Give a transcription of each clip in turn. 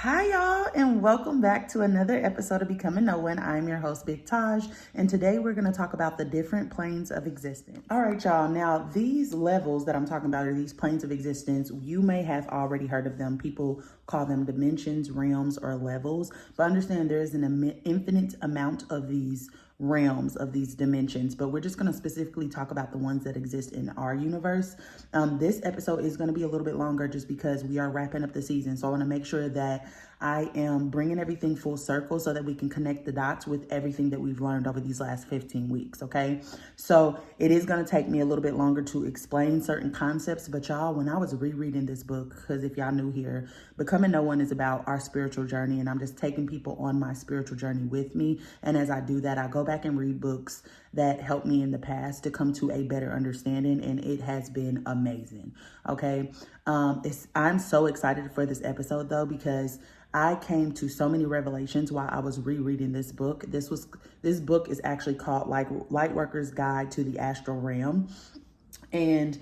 Hi, y'all, and welcome back to another episode of Becoming No One. I'm your host, Big Taj, and today we're going to talk about the different planes of existence. All right, y'all. Now, these levels that I'm talking about are these planes of existence. You may have already heard of them. People call them dimensions, realms, or levels, but understand there is an infinite amount of these realms, of these dimensions, but we're just going to specifically talk about the ones that exist in our universe. This episode is going to be a little bit longer just because we are wrapping up the season, so I want to make sure that I am bringing everything full circle so that we can connect the dots with everything that we've learned over these last 15 weeks, okay? So it is going to take me a little bit longer to explain certain concepts, but y'all, when I was rereading this book, because if y'all new here, Becoming No One is about our spiritual journey, and I'm just taking people on my spiritual journey with me, and as I do that, I go back and read books that helped me in the past to come to a better understanding, and it has been amazing, okay? I'm so excited for this episode, though, because I came to so many revelations while I was rereading this book. This book is actually called Lightworker's Guide to the Astral Realm. And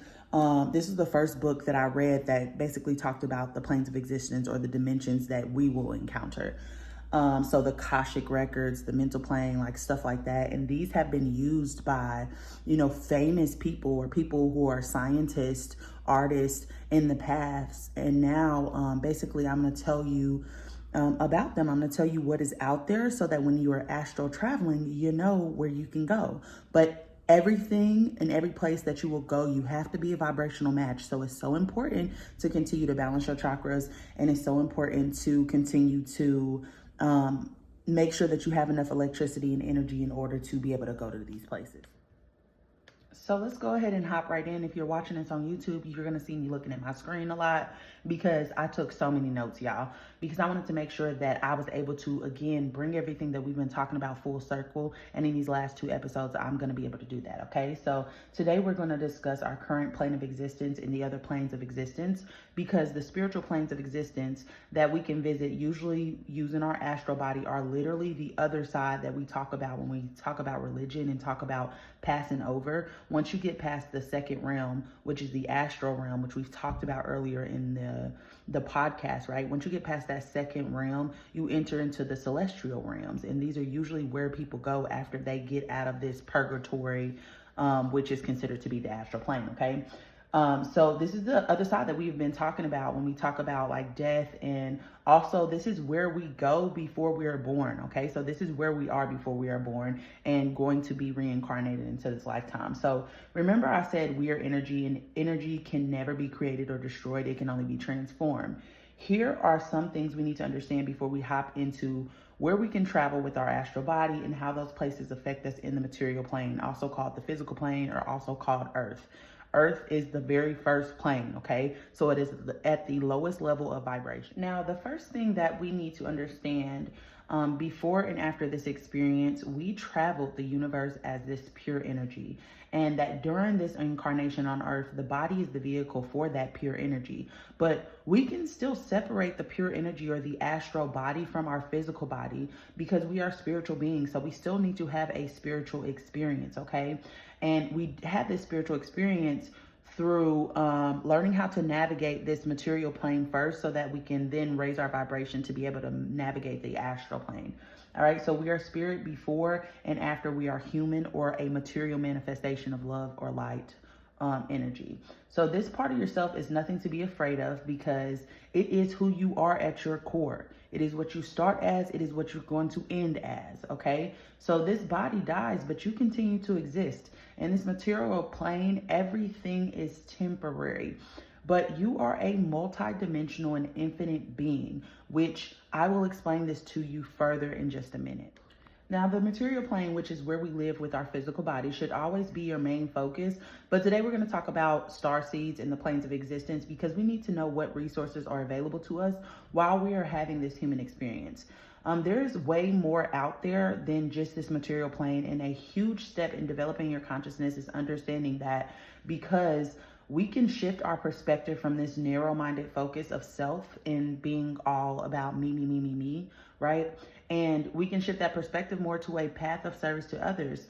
this is the first book that I read that basically talked about the planes of existence or the dimensions that we will encounter. So the Akashic records, the mental plane, like stuff like that. And these have been used by, famous people or people who are scientists, artists in the past. And now, basically, I'm going to tell you about them. I'm going to tell you what is out there so that when you are astral traveling, you know where you can go. But everything and every place that you will go, you have to be a vibrational match. So it's so important to continue to balance your chakras, and it's so important to continue to make sure that you have enough electricity and energy in order to be able to go to these places. So let's go ahead and hop right in. If you're watching this on YouTube, you're going to see me looking at my screen a lot because I took so many notes, y'all, because I wanted to make sure that I was able to, again, bring everything that we've been talking about full circle. And in these last two episodes, I'm going to be able to do that, okay? So today we're going to discuss our current plane of existence and the other planes of existence, because the spiritual planes of existence that we can visit, usually using our astral body, are literally the other side that we talk about when we talk about religion and talk about passing over. Once you get past the second realm, which is the astral realm, which we've talked about earlier in the podcast, right? Once you get past that second realm, you enter into the celestial realms. And these are usually where people go after they get out of this purgatory, which is considered to be the astral plane, okay? So this is the other side that we've been talking about when we talk about like death, and also this is where we go before we are born, okay? So this is where we are before we are born and going to be reincarnated into this lifetime. So remember I said we are energy, and energy can never be created or destroyed. It can only be transformed. Here are some things we need to understand before we hop into where we can travel with our astral body and how those places affect us in the material plane, also called the physical plane or also called Earth. Earth is the very first plane, okay? So it is at the lowest level of vibration. Now, the first thing that we need to understand before and after this experience, we traveled the universe as this pure energy. And that during this incarnation on Earth, the body is the vehicle for that pure energy. But we can still separate the pure energy or the astral body from our physical body because we are spiritual beings. So we still need to have a spiritual experience, okay? And we have this spiritual experience through learning how to navigate this material plane first so that we can then raise our vibration to be able to navigate the astral plane. All right, so we are spirit before and after we are human or a material manifestation of love or light energy. So this part of yourself is nothing to be afraid of because it is who you are at your core. It is what you start as, it is what you're going to end as, okay? So this body dies, but you continue to exist. In this material plane, everything is temporary. But you are a multi-dimensional and infinite being, which I will explain this to you further in just a minute. Now, the material plane, which is where we live with our physical body, should always be your main focus. But today we're going to talk about star seeds and the planes of existence because we need to know what resources are available to us while we are having this human experience. There is way more out there than just this material plane, and a huge step in developing your consciousness is understanding that, because we can shift our perspective from this narrow-minded focus of self and being all about me, right? And we can shift that perspective more to a path of service to others,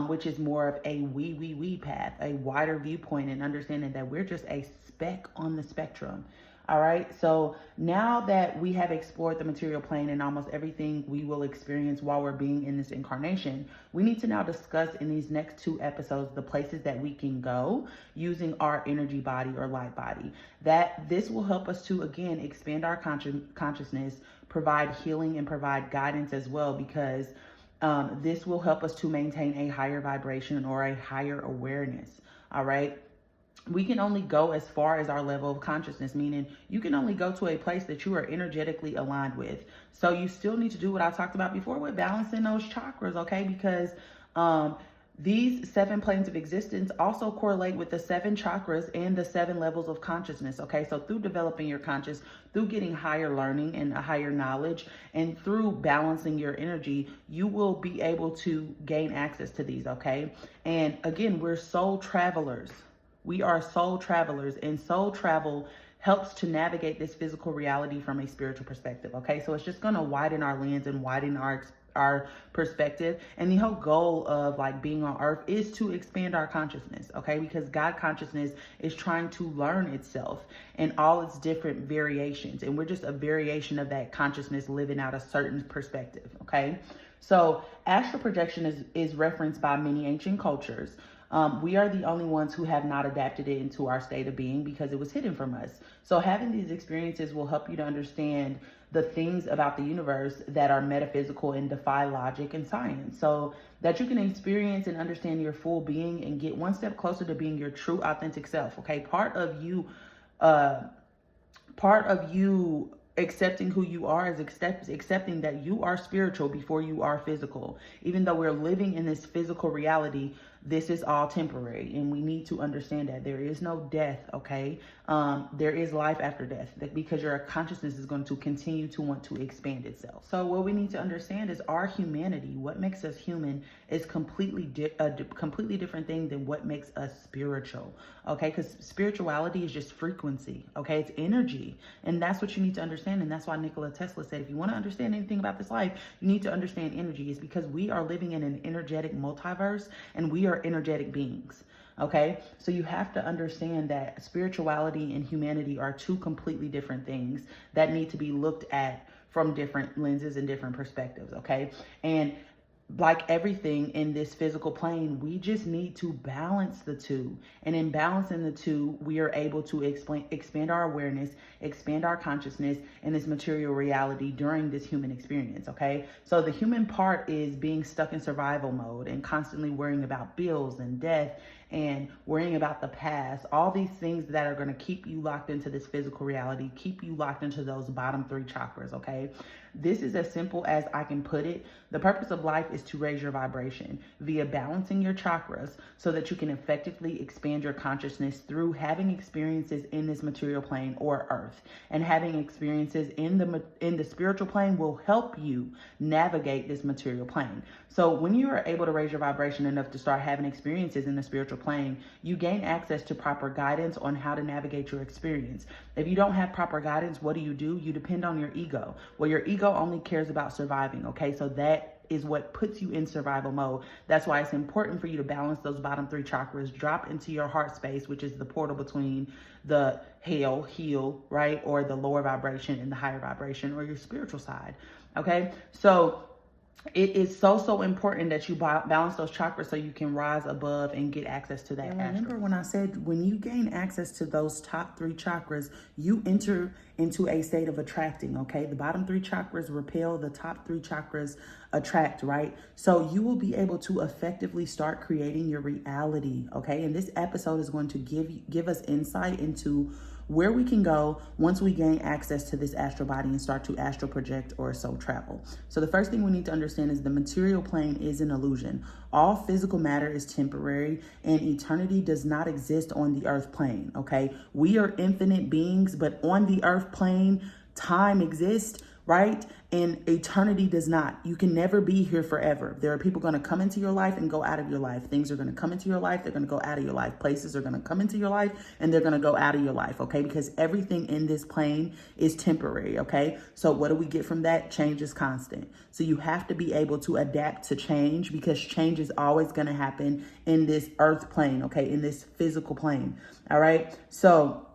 which is more of a we path, a wider viewpoint, and understanding that we're just a speck on the spectrum. All right. So now that we have explored the material plane and almost everything we will experience while we're being in this incarnation, we need to now discuss in these next 2 episodes the places that we can go using our energy body or light body. That this will help us to, again, expand our consciousness, provide healing, and provide guidance as well, because this will help us to maintain a higher vibration or a higher awareness. All right. We can only go as far as our level of consciousness, meaning you can only go to a place that you are energetically aligned with. So you still need to do what I talked about before with balancing those chakras, okay? Because these 7 planes of existence also correlate with the 7 chakras and the 7 levels of consciousness, okay? So through developing your conscious, through getting higher learning and a higher knowledge, and through balancing your energy, you will be able to gain access to these, okay? And again, we're soul travelers. We are soul travelers, and soul travel helps to navigate this physical reality from a spiritual perspective. Okay, so it's just going to widen our lens and widen our perspective. And the whole goal of like being on earth is to expand our consciousness. Okay, because God consciousness is trying to learn itself and all its different variations, and we're just a variation of that consciousness living out a certain perspective. Okay, so astral projection is referenced by many ancient cultures. We are the only ones who have not adapted it into our state of being because it was hidden from us. So having these experiences will help you to understand the things about the universe that are metaphysical and defy logic and science, so that you can experience and understand your full being and get one step closer to being your true authentic self. Okay, part of you accepting who you are is accepting that you are spiritual before you are physical. Even though we're living in this physical reality, this is all temporary, and we need to understand that there is no death. Okay, there is life after death, because your consciousness is going to continue to want to expand itself. So what we need to understand is our humanity. What makes us human is completely different thing than what makes us spiritual. Okay, because spirituality is just frequency. Okay, it's energy, and that's what you need to understand. And that's why Nikola Tesla said, if you want to understand anything about this life, you need to understand energy. Is because we are living in an energetic multiverse, and we are energetic beings. Okay, so you have to understand that spirituality and humanity are 2 completely different things that need to be looked at from different lenses and different perspectives. Okay, and like everything in this physical plane, we just need to balance the 2. And in balancing the 2, we are able to expand our awareness, expand our consciousness in this material reality during this human experience. Okay, so the human part is being stuck in survival mode and constantly worrying about bills and death and worrying about the past, all these things that are going to keep you locked into this physical reality, keep you locked into those bottom 3 chakras. Okay, this is as simple as I can put it. The purpose of life is to raise your vibration via balancing your chakras so that you can effectively expand your consciousness through having experiences in this material plane or earth. And having experiences in the spiritual plane will help you navigate this material plane. So when you are able to raise your vibration enough to start having experiences in the spiritual plane, you gain access to proper guidance on how to navigate your experience. If you don't have proper guidance, what do? You depend on your ego. Well, your ego only cares about surviving. Okay, so that is what puts you in survival mode. That's why it's important for you to balance those bottom 3 chakras, drop into your heart space, which is the portal between the heal, right? Or the lower vibration and the higher vibration, or your spiritual side. Okay, so it is so important that you balance those chakras so you can rise above and get access to that. And remember when I said when you gain access to those top 3 chakras, you enter into a state of attracting. Okay, the bottom 3 chakras repel, the top 3 chakras attract, right? So you will be able to effectively start creating your reality. Okay, and this episode is going to give us insight into where we can go once we gain access to this astral body and start to astral project or soul travel. So the first thing we need to understand is the material plane is an illusion. All physical matter is temporary, and eternity does not exist on the earth plane. Okay, we are infinite beings, but on the earth plane, time exists, right? And eternity does not. You can never be here forever. There are people going to come into your life and go out of your life. Things are going to come into your life. They're going to go out of your life. Places are going to come into your life and they're going to go out of your life. Okay. Because everything in this plane is temporary. Okay. So what do we get from that? Change is constant. So you have to be able to adapt to change, because change is always going to happen in this earth plane. Okay. In this physical plane. All right. So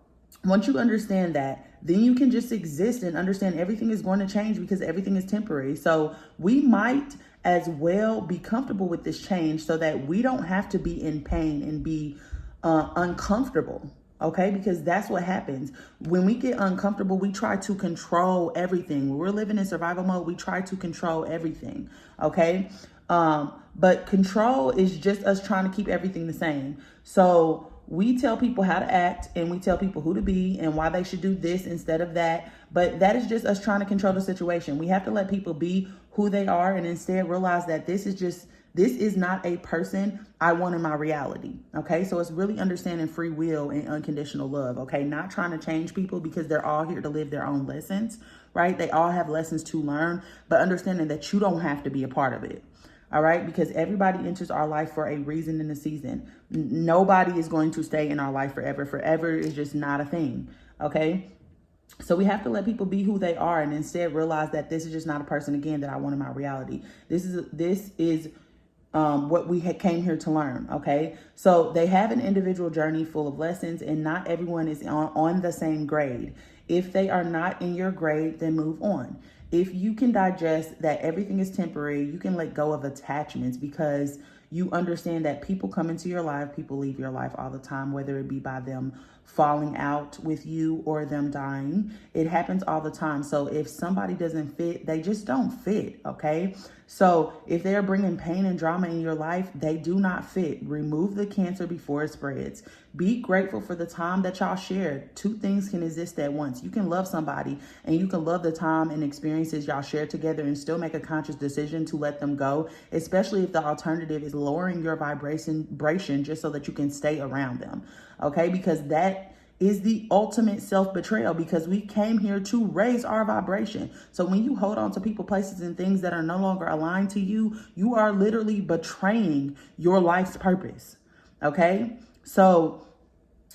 once you understand that, then you can just exist and understand everything is going to change because everything is temporary. So we might as well be comfortable with this change so that we don't have to be in pain and be uncomfortable. Okay, because that's what happens. When we get uncomfortable, we try to control everything. When we're living in survival mode, we try to control everything. Okay. But control is just us trying to keep everything the same. So we tell people how to act and we tell people who to be and why they should do this instead of that. But that is just us trying to control the situation. We have to let people be who they are and instead realize that this is not a person I want in my reality. Okay. So it's really understanding free will and unconditional love. Okay. Not trying to change people because they're all here to live their own lessons, right? They all have lessons to learn, but understanding that you don't have to be a part of it. All right. Because everybody enters our life for a reason and a season. Nobody is going to stay in our life forever. Forever is just not a thing. Okay. So we have to let people be who they are and instead realize that this is just not a person again that I want in my reality. This is what we came here to learn. Okay. So they have an individual journey full of lessons and not everyone is on the same grade. If they are not in your grade, then move on. If you can digest that everything is temporary, you can let go of attachments because you understand that people come into your life, people leave your life all the time, whether it be by them falling out with you or them dying. It happens all the time. So if somebody doesn't fit, they just don't fit. Okay. So if they're bringing pain and drama in your life, they do not fit. Remove the cancer before it spreads. Be grateful for the time that y'all shared. Two things can exist at once. You can love somebody and you can love the time and experiences y'all share together and still make a conscious decision to let them go, especially if the alternative is lowering your vibration just so that you can stay around them. Okay, because that is the ultimate self-betrayal because we came here to raise our vibration. So when you hold on to people, places, and things that are no longer aligned to you, you are literally betraying your life's purpose. Okay, so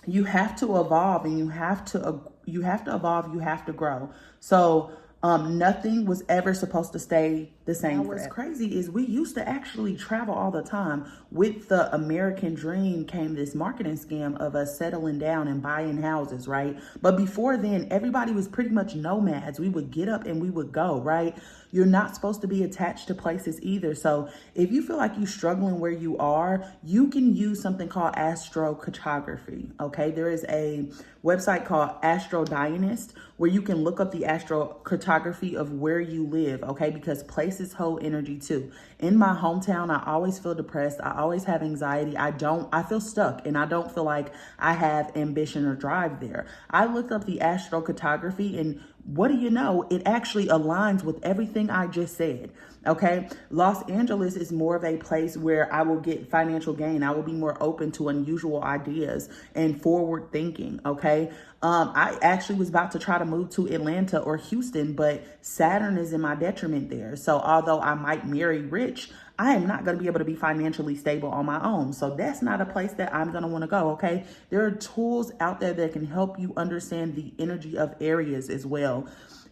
you have to evolve and you have to evolve, you have to grow. So nothing was ever supposed to stay the same. Now, what's crazy is we used to actually travel all the time. With the American dream came this marketing scam of us settling down and buying houses, right? But before then, everybody was pretty much nomads. We would get up and we would go, right? You're not supposed to be attached to places either. So if you feel like you're struggling where you are, you can use something called astrocartography. Okay, there is a website called AstroDionist where you can look up the astrocartography of where you live. Okay, because places hold energy too. In my hometown, I always feel depressed. I always have anxiety. I feel stuck and I don't feel like I have ambition or drive there. I looked up the astrocartography and what do you know? It actually aligns with everything I just said. Okay. Los Angeles is more of a place where I will get financial gain. I will be more open to unusual ideas and forward thinking. Okay. I actually was about to try to move to Atlanta or Houston, but Saturn is in my detriment there. So although I might marry rich, I am not going to be able to be financially stable on my own. So that's not a place that I'm going to want to go. Okay. There are tools out there that can help you understand the energy of areas as well.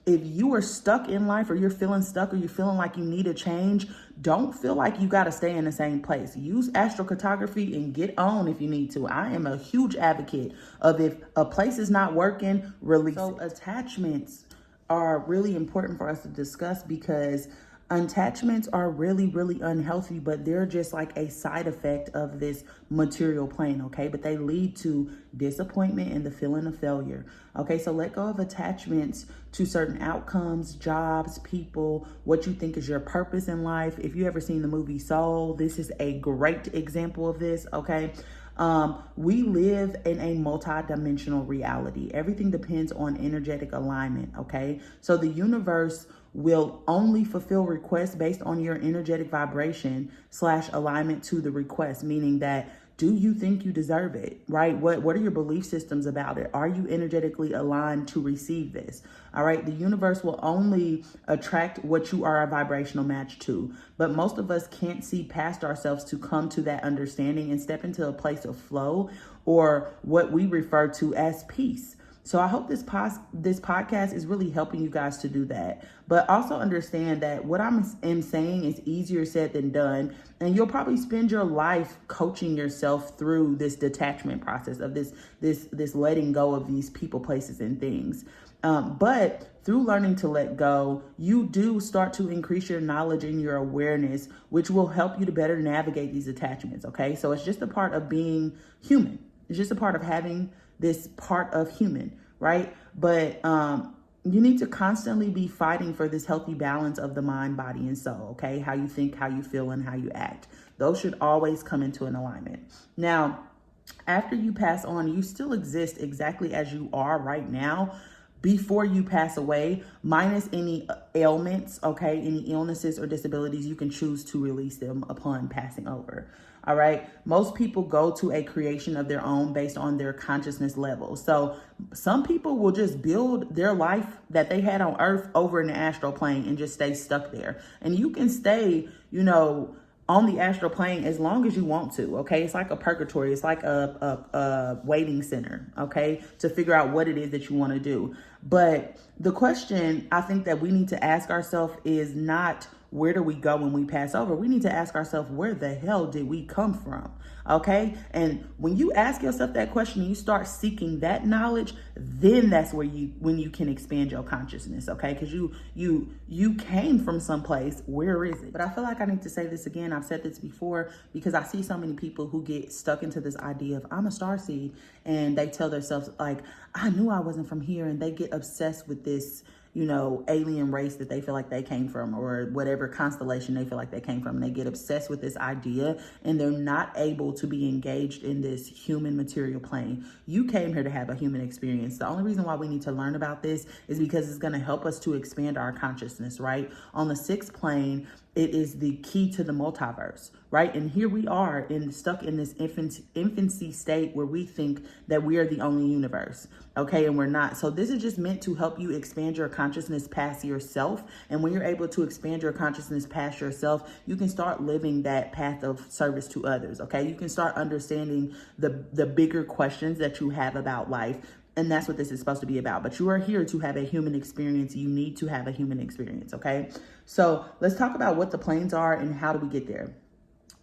If you are stuck in life or you're feeling stuck or you're feeling like you need a change, don't feel like you got to stay in the same place. Use astrocartography and get on if you need to. I am a huge advocate of if a place is not working, release it. So attachments are really important for us to discuss because attachments are really, really unhealthy, but they're just like a side effect of this material plane, okay? But they lead to disappointment and the feeling of failure, okay? So let go of attachments to certain outcomes, jobs, people, what you think is your purpose in life. If you ever seen the movie Soul, this is a great example of this, okay? We live in a multi-dimensional reality. Everything depends on energetic alignment, okay? So the universe will only fulfill requests based on your energetic vibration / alignment to the request, meaning that do you think you deserve it, right? What are your belief systems about it? Are you energetically aligned to receive this? All right. The universe will only attract what you are a vibrational match to. But most of us can't see past ourselves to come to that understanding and step into a place of flow or what we refer to as peace. So I hope this podcast is really helping you guys to do that. But also understand that what I'm saying is easier said than done. And you'll probably spend your life coaching yourself through this detachment process of this letting go of these people, places, and things. But through learning to let go, you do start to increase your knowledge and your awareness, which will help you to better navigate these attachments. Okay. So it's just a part of being human. It's just a part of having this part of human, right? But you need to constantly be fighting for this healthy balance of the mind, body, and soul. Okay. How you think, how you feel, and how you act. Those should always come into an alignment. Now, after you pass on, you still exist exactly as you are right now before you pass away, minus any ailments, okay, any illnesses or disabilities. You can choose to release them upon passing over. All right. Most people go to a creation of their own based on their consciousness level. So some people will just build their life that they had on earth over in the astral plane and just stay stuck there. And you can stay, on the astral plane as long as you want to. Okay. It's like a purgatory. It's like a waiting center. Okay. To figure out what it is that you want to do. But the question I think that we need to ask ourselves is not, where do we go when we pass over? We need to ask ourselves, where the hell did we come from? Okay. And when you ask yourself that question, you start seeking that knowledge, then that's when you can expand your consciousness. Okay. Because you came from someplace. Where is it? But I feel like I need to say this again. I've said this before because I see so many people who get stuck into this idea of I'm a starseed, and they tell themselves like, I knew I wasn't from here, and they get obsessed with this alien race that they feel like they came from, or whatever constellation they feel like they came from. And they get obsessed with this idea, and they're not able to be engaged in this human material plane. You came here to have a human experience. The only reason why we need to learn about this is because it's going to help us to expand our consciousness, right? On the sixth plane, it is the key to the multiverse, right? And here we are stuck in this infancy state where we think that we are the only universe, okay? And we're not. So this is just meant to help you expand your consciousness past yourself. And when you're able to expand your consciousness past yourself, you can start living that path of service to others, okay? You can start understanding the bigger questions that you have about life. And that's what this is supposed to be about. But you are here to have a human experience. You need to have a human experience, okay? So let's talk about what the planes are and how do we get there.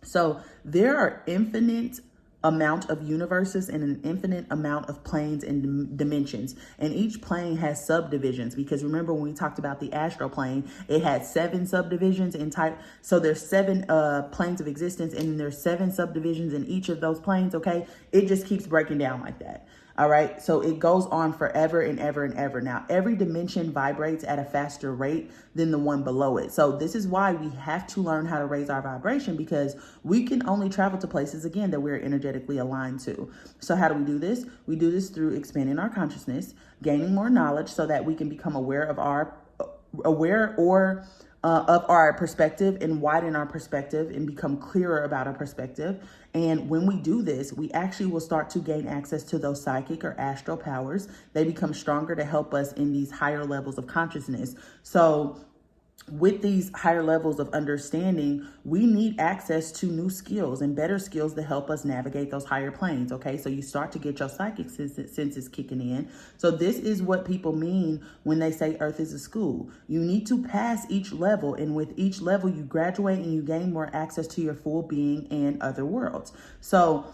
So there are infinite amount of universes and an infinite amount of planes and dimensions. And each plane has subdivisions, because remember when we talked about the astral plane, it had 7 subdivisions in type. So there's 7 planes of existence, and there's 7 subdivisions in each of those planes, okay? It just keeps breaking down like that. All right. So it goes on forever and ever and ever. Now, every dimension vibrates at a faster rate than the one below it. So this is why we have to learn how to raise our vibration, because we can only travel to places, again, that we're energetically aligned to. So how do we do this? We do this through expanding our consciousness, gaining more knowledge so that we can become aware of our perspective, and widen our perspective and become clearer about our perspective. And when we do this, we actually will start to gain access to those psychic or astral powers. They become stronger to help us in these higher levels of consciousness. So with these higher levels of understanding, we need access to new skills and better skills to help us navigate those higher planes. Okay, so you start to get your psychic senses kicking in. So this is what people mean when they say Earth is a school. You need to pass each level, and with each level you graduate and you gain more access to your full being and other worlds. So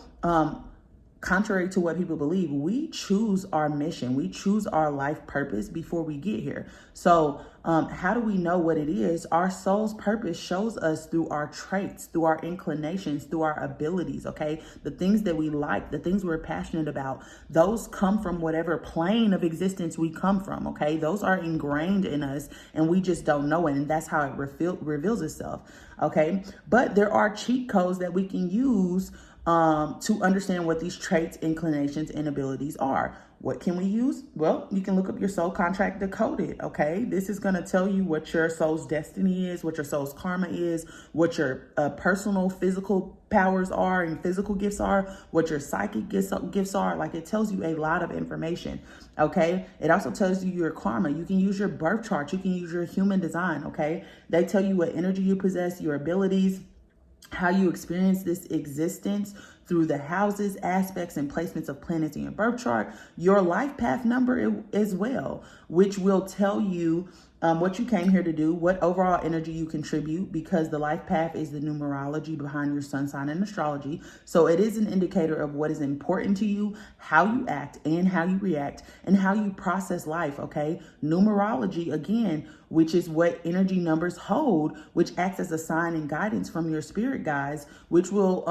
contrary to what people believe, we choose our mission. We choose our life purpose before we get here. So how do we know what it is? Our soul's purpose shows us through our traits, through our inclinations, through our abilities, okay? The things that we like, the things we're passionate about, those come from whatever plane of existence we come from, okay? Those are ingrained in us, and we just don't know it, and that's how it reveals itself, okay? But there are cheat codes that we can use to understand what these traits, inclinations, and abilities are. What can we use? Well, you can look up your soul contract decoded, okay? This is going to tell you what your soul's destiny is, what your soul's karma is, what your personal physical powers are and physical gifts are, what your psychic gifts are. Like, it tells you a lot of information, okay? It also tells you your karma. You can use your birth chart. You can use your human design, okay? They tell you what energy you possess, your abilities, how you experience this existence through the houses, aspects, and placements of planets in your birth chart, your life path number as well, which will tell you what you came here to do, what overall energy you contribute, because the life path is the numerology behind your sun sign in astrology. So it is an indicator of what is important to you, how you act and how you react, and how you process life, okay? Numerology, again, which is what energy numbers hold, which acts as a sign and guidance from your spirit guides, which we'll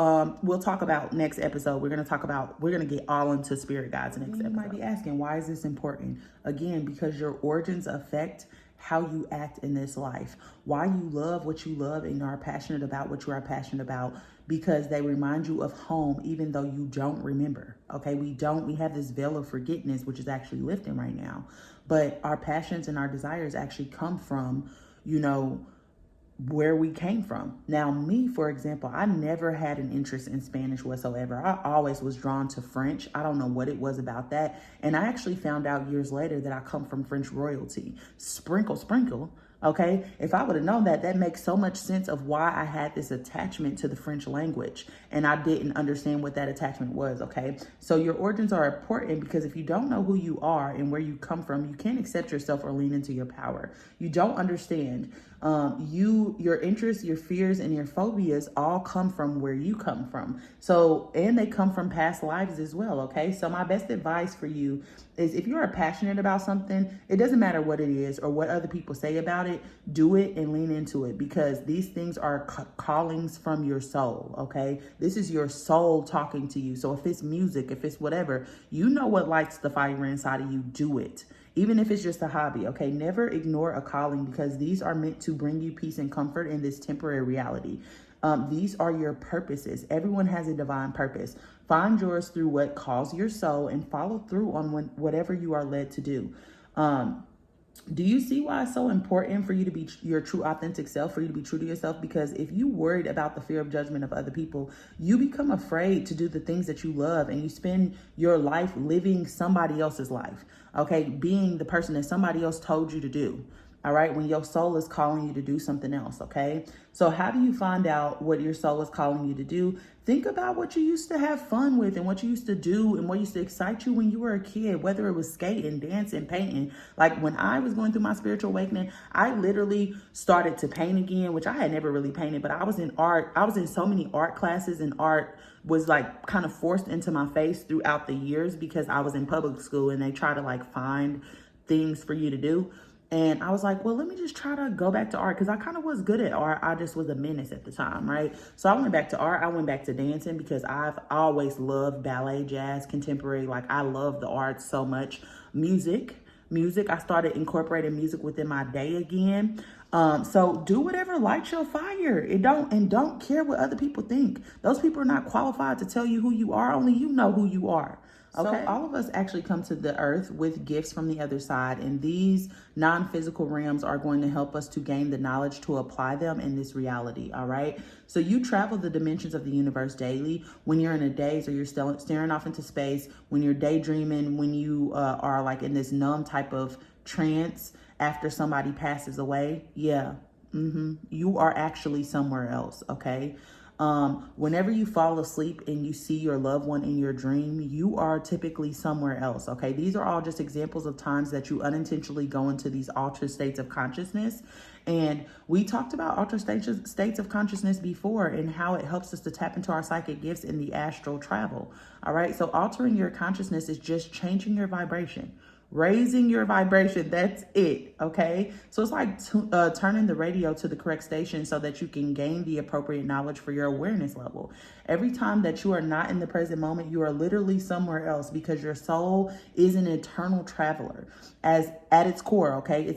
talk about next episode. We're gonna get all into spirit guides next episode. You might be asking, why is this important? Again, because your origins affect how you act in this life, why you love what you love and are passionate about what you are passionate about, because they remind you of home, even though you don't remember. Okay, we have this veil of forgetfulness, which is actually lifting right now, but our passions and our desires actually come from, where we came from. Now, me, for example, I never had an interest in Spanish whatsoever. I always was drawn to French. I don't know what it was about that. And I actually found out years later that I come from French royalty. Sprinkle, sprinkle. Okay, if I would have known that, that makes so much sense of why I had this attachment to the French language and I didn't understand what that attachment was. Okay, so your origins are important because if you don't know who you are and where you come from, you can't accept yourself or lean into your power. You don't understand. Your interests, your fears, and your phobias all come from where you come from. So, and they come from past lives as well. Okay, so my best advice for you is if you are passionate about something, it doesn't matter what it is or what other people say about it, do it and lean into it, because these things are callings from your soul. Okay, this is your soul talking to you. So if it's music, if it's whatever, you know what lights the fire inside of you, do it. Even if it's just a hobby, okay? Never ignore a calling, because these are meant to bring you peace and comfort in this temporary reality. These are your purposes. Everyone has a divine purpose. Find yours through what calls your soul and follow through on whatever you are led to do. Do you see why it's so important for you to be your true authentic self, for you to be true to yourself? Because if you worried about the fear of judgment of other people, you become afraid to do the things that you love, and you spend your life living somebody else's life, okay? Being the person that somebody else told you to do. All right, when your soul is calling you to do something else, okay? So how do you find out what your soul is calling you to do? Think about what you used to have fun with and what you used to do and what used to excite you when you were a kid, whether it was skating, dancing, painting. Like when I was going through my spiritual awakening, I literally started to paint again, which I had never really painted, but I was in art. I was in so many art classes, and art was like kind of forced into my face throughout the years because I was in public school and they try to like find things for you to do. And I was like, well, let me just try to go back to art, because I kind of was good at art. I just was a menace at the time, right? So I went back to art. I went back to dancing because I've always loved ballet, jazz, contemporary. Like I love the arts so much. Music. I started incorporating music within my day again. So do whatever lights your fire. Don't care what other people think. Those people are not qualified to tell you who you are. Only you know who you are. Okay. So all of us actually come to the earth with gifts from the other side, and these non-physical realms are going to help us to gain the knowledge to apply them in this reality. All right. So you travel the dimensions of the universe daily when you're in a daze or you're still staring off into space, when you're daydreaming, when you are like in this numb type of trance after somebody passes away. Yeah. You are actually somewhere else. Okay. Whenever you fall asleep and you see your loved one in your dream, you are typically somewhere else. Okay. These are all just examples of times that you unintentionally go into these altered states of consciousness. And we talked about altered states of consciousness before and how it helps us to tap into our psychic gifts in the astral travel. All right. So altering your consciousness is just changing your vibration. Raising your vibration, that's it, okay? So it's like turning the radio to the correct station so that you can gain the appropriate knowledge for your awareness level. Every time that you are not in the present moment, you are literally somewhere else, because your soul is an eternal traveler as at its core, okay?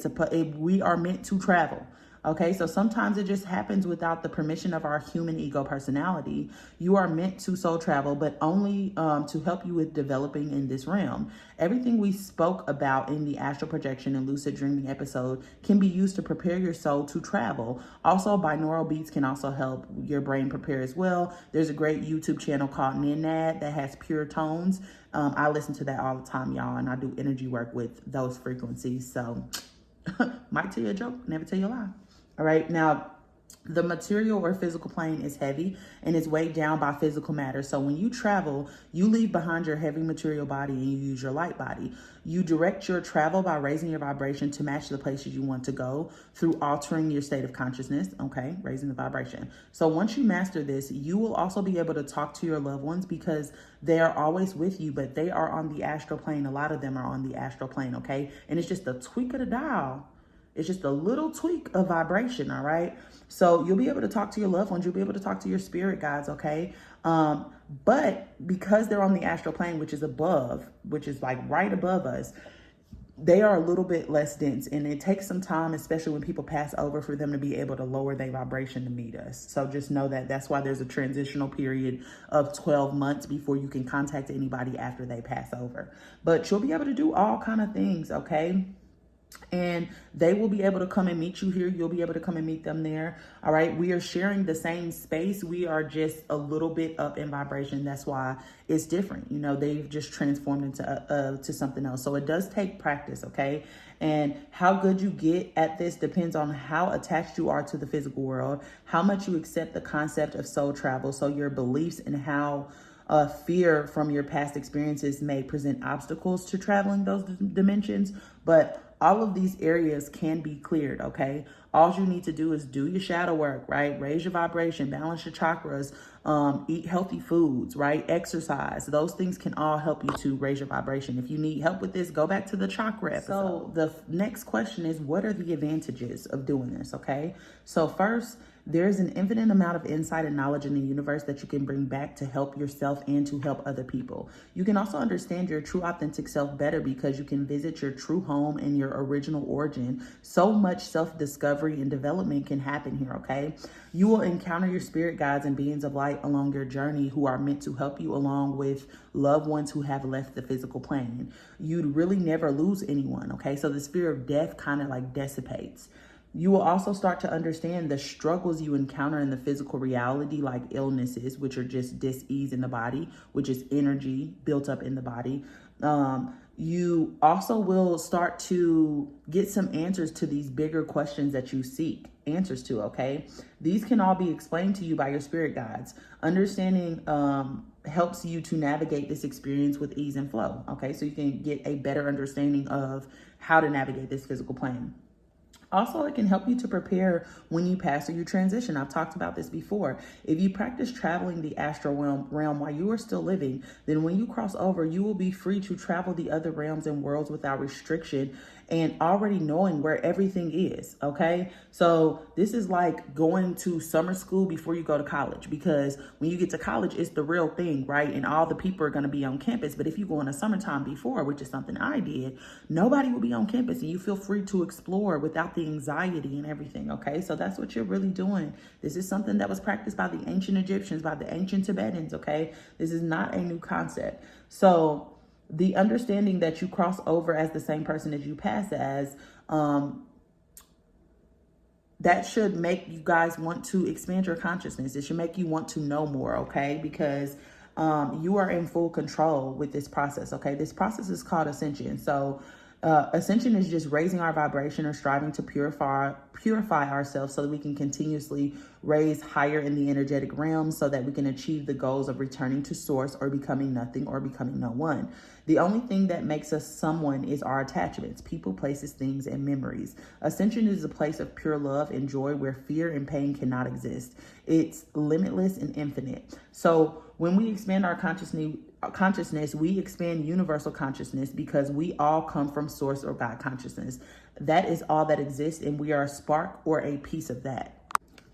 We are meant to travel. Okay, so sometimes it just happens without the permission of our human ego personality. You are meant to soul travel, but only to help you with developing in this realm. Everything we spoke about in the astral projection and lucid dreaming episode can be used to prepare your soul to travel. Also, binaural beats can also help your brain prepare as well. There's a great YouTube channel called Ninad that has pure tones. I listen to that all the time, y'all, and I do energy work with those frequencies. So might tell you a joke, never tell you a lie. All right. Now, The material or physical plane is heavy and is weighed down by physical matter. So when you travel, you leave behind your heavy material body and you use your light body. You direct your travel by raising your vibration to match the places you want to go through altering your state of consciousness, okay? Raising the vibration. So once you master this, you will also be able to talk to your loved ones because they are always with you, but they are on the astral plane. A lot of them are on the astral plane, okay? And it's just a tweak of the dial. It's just a little tweak of vibration, all right? So you'll be able to talk to your loved ones. You'll be able to talk to your spirit guides, okay? But because they're on the astral plane, which is above, which is like right above us, they are a little bit less dense. And it takes some time, especially when people pass over, for them to be able to lower their vibration to meet us. So just know that that's why there's a transitional period of 12 months before you can contact anybody after they pass over. But you'll be able to do all kind of things, okay? And they will be able to come and meet you here. You'll be able to come and meet them there. All right. We are sharing the same space. We are just a little bit up in vibration. That's why it's different. You know, they've just transformed into to something else. So it does take practice. Okay. And how good you get at this depends on how attached you are to the physical world, how much you accept the concept of soul travel. So your beliefs and how fear from your past experiences may present obstacles to traveling those dimensions, but all of these areas can be cleared, okay? All you need to do is do your shadow work, right? Raise your vibration, balance your chakras, eat healthy foods, right? Exercise. Those things can all help you to raise your vibration. If you need help with this, go back to the chakra episode. So the next question is, what are the advantages of doing this, okay? So first, there's an infinite amount of insight and knowledge in the universe that you can bring back to help yourself and to help other people. You can also understand your true authentic self better because you can visit your true home and your original origin. So much self-discovery and development can happen here, okay? You will encounter your spirit guides and beings of light along your journey who are meant to help you along with loved ones who have left the physical plane. You'd really never lose anyone, okay? So this fear of death kind of like dissipates. You will also start to understand the struggles you encounter in the physical reality, like illnesses, which are just dis-ease in the body, which is energy built up in the body. You also will start to get some answers to these bigger questions that you seek answers to, okay? These can all be explained to you by your spirit guides. Understanding helps you to navigate this experience with ease and flow, okay? So you can get a better understanding of how to navigate this physical plane. Also, it can help you to prepare when you pass through your transition. I've talked about this before. If you practice traveling the astral realm while you are still living, then when you cross over, you will be free to travel the other realms and worlds without restriction and already knowing where everything is, okay? So this is like going to summer school before you go to college, because when you get to college, it's the real thing, right? And all the people are going to be on campus. But if you go in the summertime before, which is something I did, nobody will be on campus and you feel free to explore without the anxiety and everything, okay? So that's what you're really doing. This is something that was practiced by the ancient Egyptians, by the ancient Tibetans, okay? This is not a new concept. So the understanding that you cross over as the same person as you pass as, that should make you guys want to expand your consciousness. It should make you want to know more, okay? Because you are in full control with this process, okay? This process is called ascension. So ascension is just raising our vibration or striving to purify ourselves so that we can continuously raise higher in the energetic realm so that we can achieve the goals of returning to source or becoming nothing or becoming no one. The only thing that makes us someone is our attachments, people, places, things, and memories. Ascension is a place of pure love and joy where fear and pain cannot exist. It's limitless and infinite. So when we expand our consciousness, we expand universal consciousness because we all come from source or God consciousness. That is all that exists, and we are a spark or a piece of that.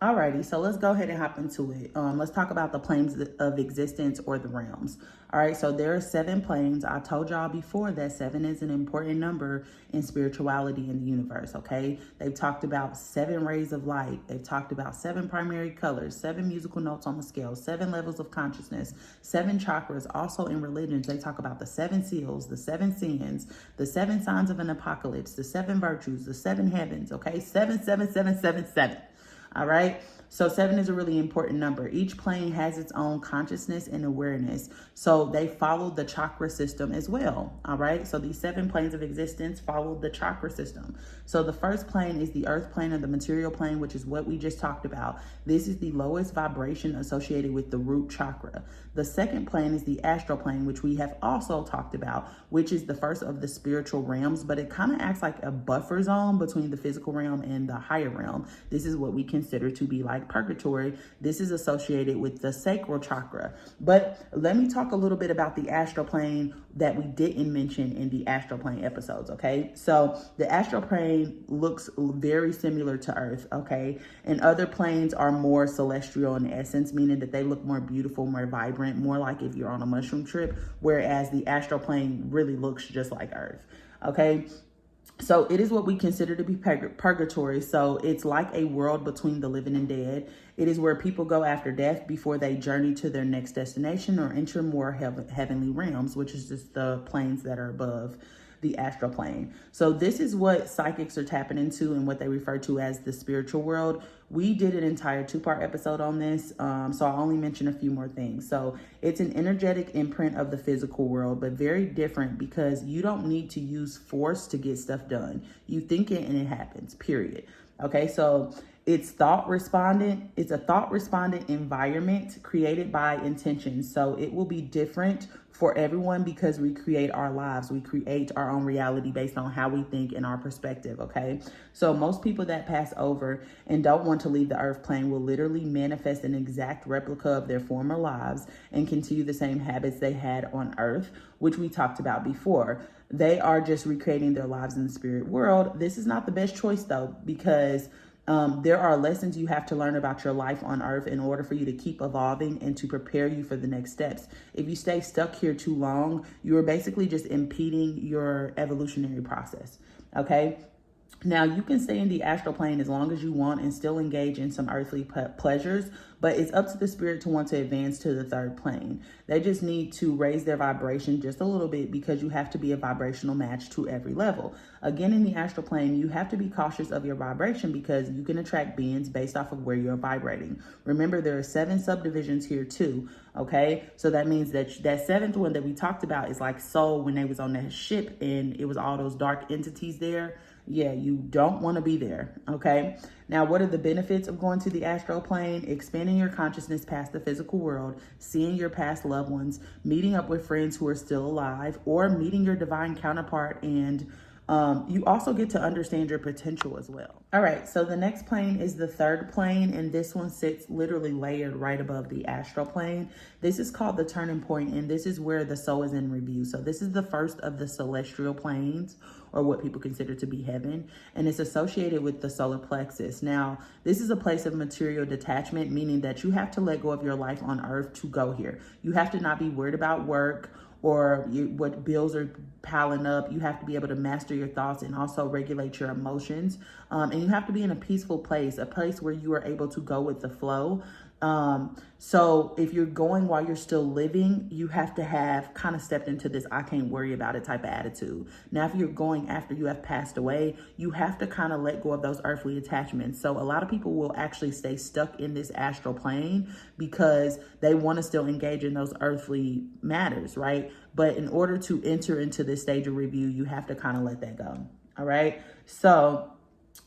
Alrighty, so let's go ahead and hop into it. Let's talk about the planes of existence or the realms. All right, so there are 7 planes. I told y'all before that 7 is an important number in spirituality in the universe, okay? They've talked about 7 rays of light. They've talked about 7 primary colors, 7 musical notes on the scale, 7 levels of consciousness, 7 chakras. Also in religions, they talk about the 7 seals, the 7 sins, the 7 signs of an apocalypse, the 7 virtues, the 7 heavens, okay? 7, 7, 7, 7, 7. All right. So 7 is a really important number. Each plane has its own consciousness and awareness. So they follow the chakra system as well. All right. So these 7 planes of existence follow the chakra system. So the first plane is the earth plane or the material plane, which is what we just talked about. This is the lowest vibration associated with the root chakra. The second plane is the astral plane, which we have also talked about, which is the first of the spiritual realms, but it kind of acts like a buffer zone between the physical realm and the higher realm. This is what we consider to be like purgatory. This is associated with the sacral chakra. But let me talk a little bit about the astral plane that we didn't mention in the astral plane episodes, okay? So the astral plane looks very similar to Earth, okay? And other planes are more celestial in essence, meaning that they look more beautiful, more vibrant, more like if you're on a mushroom trip, whereas the astral plane really looks just like Earth, okay? So it is what we consider to be purgatory. So it's like a world between the living and dead. It is where people go after death before they journey to their next destination or enter more heavenly realms, which is just the planes that are above the astral plane. So this is what psychics are tapping into and what they refer to as the spiritual world. We did an entire 2-part episode on this, so I'll only mention a few more things. So it's an energetic imprint of the physical world, but very different because you don't need to use force to get stuff done. You think it and it happens, period. Okay, so it's a thought respondent environment created by intention. So it will be different for everyone because we create our lives. We create our own reality based on how we think and our perspective, okay? So most people that pass over and don't want to leave the earth plane will literally manifest an exact replica of their former lives and continue the same habits they had on earth, which we talked about before. They are just recreating their lives in the spirit world. This is not the best choice though, because there are lessons you have to learn about your life on earth in order for you to keep evolving and to prepare you for the next steps. If you stay stuck here too long, you are basically just impeding your evolutionary process. Okay. Now, you can stay in the astral plane as long as you want and still engage in some earthly pleasures, but it's up to the spirit to want to advance to the third plane. They just need to raise their vibration just a little bit because you have to be a vibrational match to every level. Again, in the astral plane, you have to be cautious of your vibration because you can attract beings based off of where you're vibrating. Remember, there are 7 subdivisions here too, okay? So that means that that 7th one that we talked about is like Soul when they was on that ship and it was all those dark entities there. Yeah, you don't want to be there, okay? Now, what are the benefits of going to the astral plane? Expanding your consciousness past the physical world, seeing your past loved ones, meeting up with friends who are still alive, or meeting your divine counterpart, and you also get to understand your potential as well. All right, so the next plane is the third plane, and this one sits literally layered right above the astral plane. This is called the turning point, and this is where the soul is in review. So this is the first of the celestial planes, or what people consider to be heaven, and it's associated with the solar plexus. Now, this is a place of material detachment, meaning that you have to let go of your life on earth to go here. You have to not be worried about work or what bills are piling up. You have to be able to master your thoughts and also regulate your emotions. And you have to be in a peaceful place, a place where you are able to go with the flow. So if you're going while you're still living, you have to have kind of stepped into this I can't worry about it type of attitude. Now, if you're going after you have passed away, you have to kind of let go of those earthly attachments. So a lot of people will actually stay stuck in this astral plane because they want to still engage in those earthly matters, right? But in order to enter into this stage of review, you have to kind of let that go. All right. So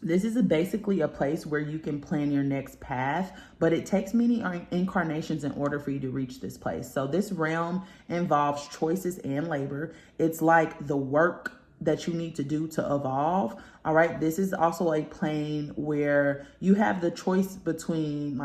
this is basically a place where you can plan your next path, but it takes many incarnations in order for you to reach this place. So this realm involves choices and labor. It's like the work that you need to do to evolve. All right. This is also a plane where you have the choice between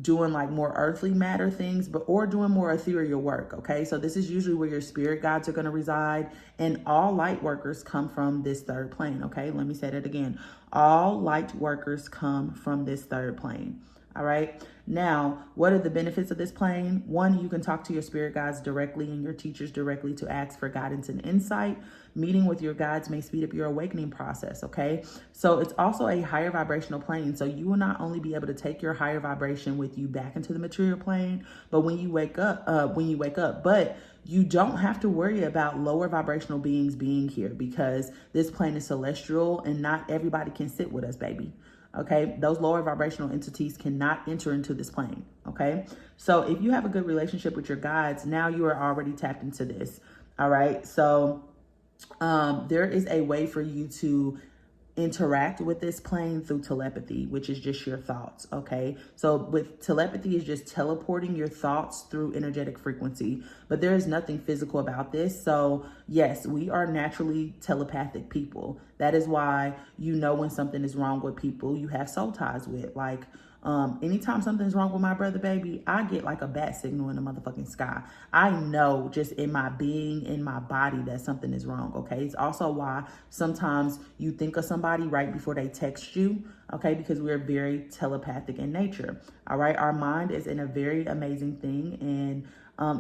doing like more earthly matter things, or doing more ethereal work. Okay. So this is usually where your spirit guides are going to reside, and all light workers come from this third plane. Okay. Let me say that again. All light workers come from this third plane. All right. Now, what are the benefits of this plane? One, you can talk to your spirit guides directly and your teachers directly to ask for guidance and insight. Meeting with your guides may speed up your awakening process. Okay. So it's also a higher vibrational plane. So you will not only be able to take your higher vibration with you back into the material plane, but when you wake up, but you don't have to worry about lower vibrational beings being here because this plane is celestial and not everybody can sit with us, baby. Okay, those lower vibrational entities cannot enter into this plane. Okay, so if you have a good relationship with your guides, now you are already tapped into this. All right, so there is a way for you to interact with this plane through telepathy, which is just your thoughts. Okay, so with telepathy is just teleporting your thoughts through energetic frequency, but there is nothing physical about this. So yes, we are naturally telepathic people. That is why you know when something is wrong with people you have soul ties with. Like anytime something's wrong with my brother, baby, I get like a bat signal in the motherfucking sky. I know just in my being, in my body, that something is wrong. Okay, it's also why sometimes you think of somebody right before they text you. Okay, because we're very telepathic in nature. All right, our mind is in a very amazing thing, and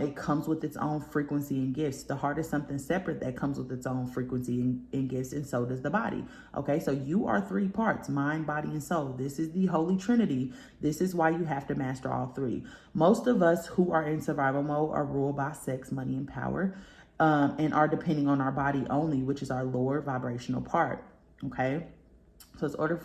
it comes with its own frequency and gifts. The heart is something separate that comes with its own frequency and gifts, and so does the body. Okay, so you are three parts: mind, body, and soul. This is the Holy Trinity. This is why you have to master all three. Most of us who are in survival mode are ruled by sex, money, and power, and are depending on our body only, which is our lower vibrational part. Okay. So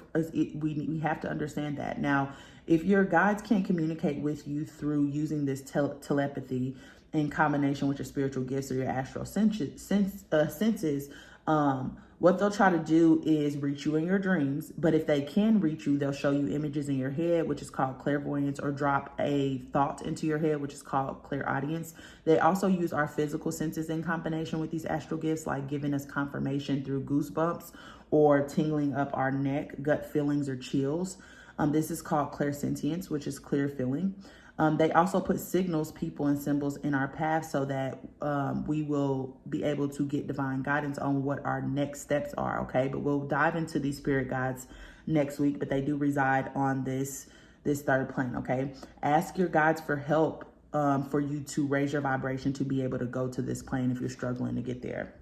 we have to understand that. Now, if your guides can't communicate with you through using this telepathy in combination with your spiritual gifts or your astral senses, what they'll try to do is reach you in your dreams. But if they can reach you, they'll show you images in your head, which is called clairvoyance, or drop a thought into your head, which is called clairaudience. They also use our physical senses in combination with these astral gifts, like giving us confirmation through goosebumps or tingling up our neck, gut feelings, or chills. This is called clairsentience, which is clear feeling. They also put signals, people, and symbols in our path so that we will be able to get divine guidance on what our next steps are, okay? But we'll dive into these spirit guides next week, but they do reside on this third plane, okay? Ask your guides for help for you to raise your vibration to be able to go to this plane if you're struggling to get there.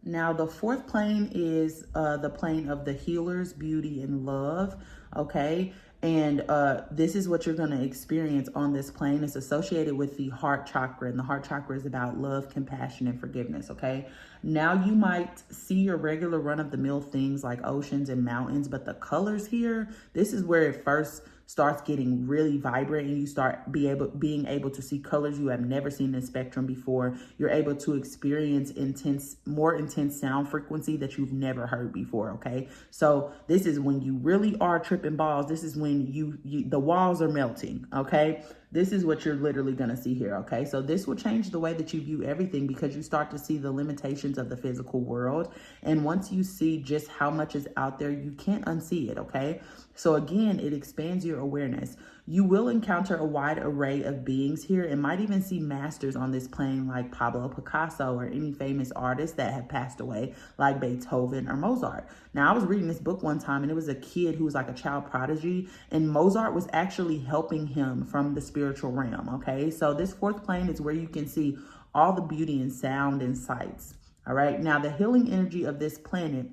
Now, the fourth plane is the plane of the healers, beauty, and love, okay? And this is what you're going to experience on this plane. It's associated with the heart chakra, and the heart chakra is about love, compassion, and forgiveness, okay? Now, you might see your regular run-of-the-mill things like oceans and mountains, but the colors here, this is where it first starts getting really vibrant, and you start being able to see colors you have never seen in the spectrum before. You're able to experience more intense sound frequency that you've never heard before, okay? So this is when you really are tripping balls. This is when the walls are melting, okay? This is what you're literally going to see here, okay? So this will change the way that you view everything, because you start to see the limitations of the physical world. And once you see just how much is out there, you can't unsee it, okay? So again, it expands your awareness. You will encounter a wide array of beings here, and might even see masters on this plane like Pablo Picasso or any famous artists that have passed away like Beethoven or Mozart. Now, I was reading this book one time, and it was a kid who was like a child prodigy, and Mozart was actually helping him from the spiritual realm, okay? So this fourth plane is where you can see all the beauty and sound and sights, all right? Now, the healing energy of this planet,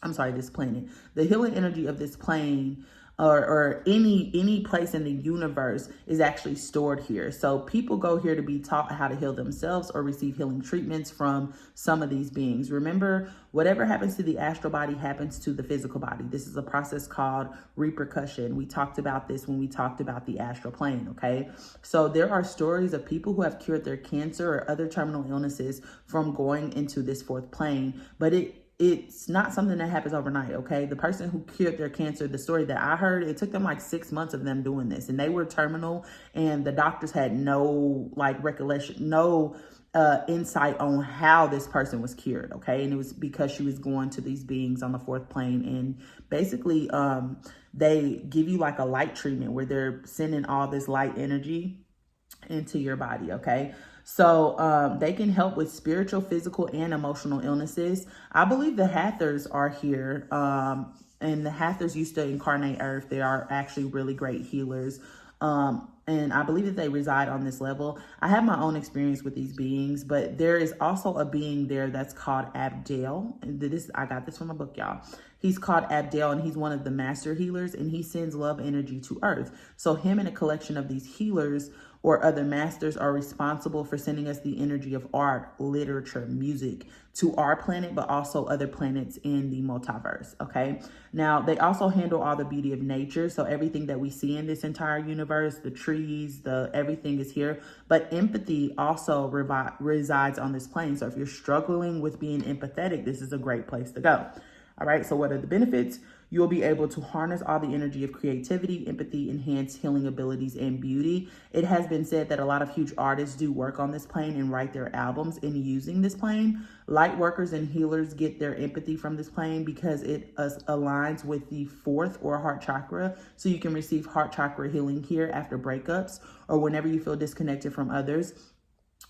the healing energy of this plane or any place in the universe is actually stored here. So people go here to be taught how to heal themselves or receive healing treatments from some of these beings. Remember, whatever happens to the astral body happens to the physical body. This is a process called repercussion. We talked about this when we talked about the astral plane, okay? So there are stories of people who have cured their cancer or other terminal illnesses from going into this fourth plane, but it's not something that happens overnight, okay? The person who cured their cancer, the story that I heard, it took them like 6 months of them doing this, and they were terminal, and the doctors had no recollection, no insight on how this person was cured, okay? And it was because she was going to these beings on the fourth plane, and basically they give you like a light treatment where they're sending all this light energy into your body, okay? So they can help with spiritual, physical, and emotional illnesses. I believe the Hathors are here, and the Hathors used to incarnate Earth. They are actually really great healers, and I believe that they reside on this level. I have my own experience with these beings, but there is also a being there that's called Abdel. And I got this from a book, y'all. He's called Abdel, and he's one of the master healers, and he sends love energy to Earth. So him and a collection of these healers or other masters are responsible for sending us the energy of art, literature, music to our planet, but also other planets in the multiverse, okay? Now, they also handle all the beauty of nature. So everything that we see in this entire universe, the trees, everything is here. But empathy also resides on this plane. So if you're struggling with being empathetic, this is a great place to go. All right, so what are the benefits? You'll be able to harness all the energy of creativity, empathy, enhanced healing abilities, and beauty. It has been said that a lot of huge artists do work on this plane and write their albums in using this plane. Light workers and healers get their empathy from this plane because it aligns with the fourth or heart chakra. So you can receive heart chakra healing here after breakups or whenever you feel disconnected from others.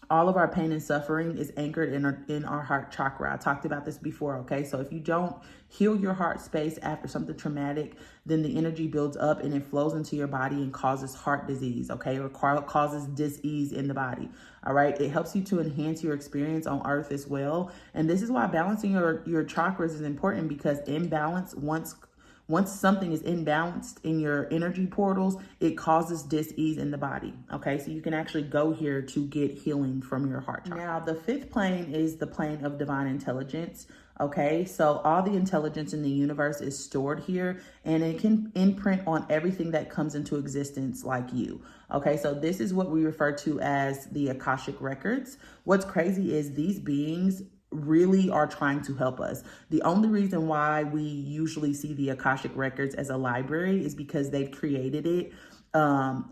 All of our pain and suffering is anchored in our heart chakra. I talked about this before, okay? So if you don't heal your heart space after something traumatic, then the energy builds up and it flows into your body and causes heart disease, okay? Or causes dis-ease in the body, all right? It helps you to enhance your experience on earth as well. And this is why balancing your chakras is important, because imbalance, once something is imbalanced in your energy portals, it causes dis-ease in the body, okay? So you can actually go here to get healing from your heart chakra. Now, the fifth plane is the plane of divine intelligence, okay? So all the intelligence in the universe is stored here, and it can imprint on everything that comes into existence like you, okay? So this is what we refer to as the Akashic Records. What's crazy is these beings really are trying to help us. The only reason why we usually see the Akashic Records as a library is because they've created it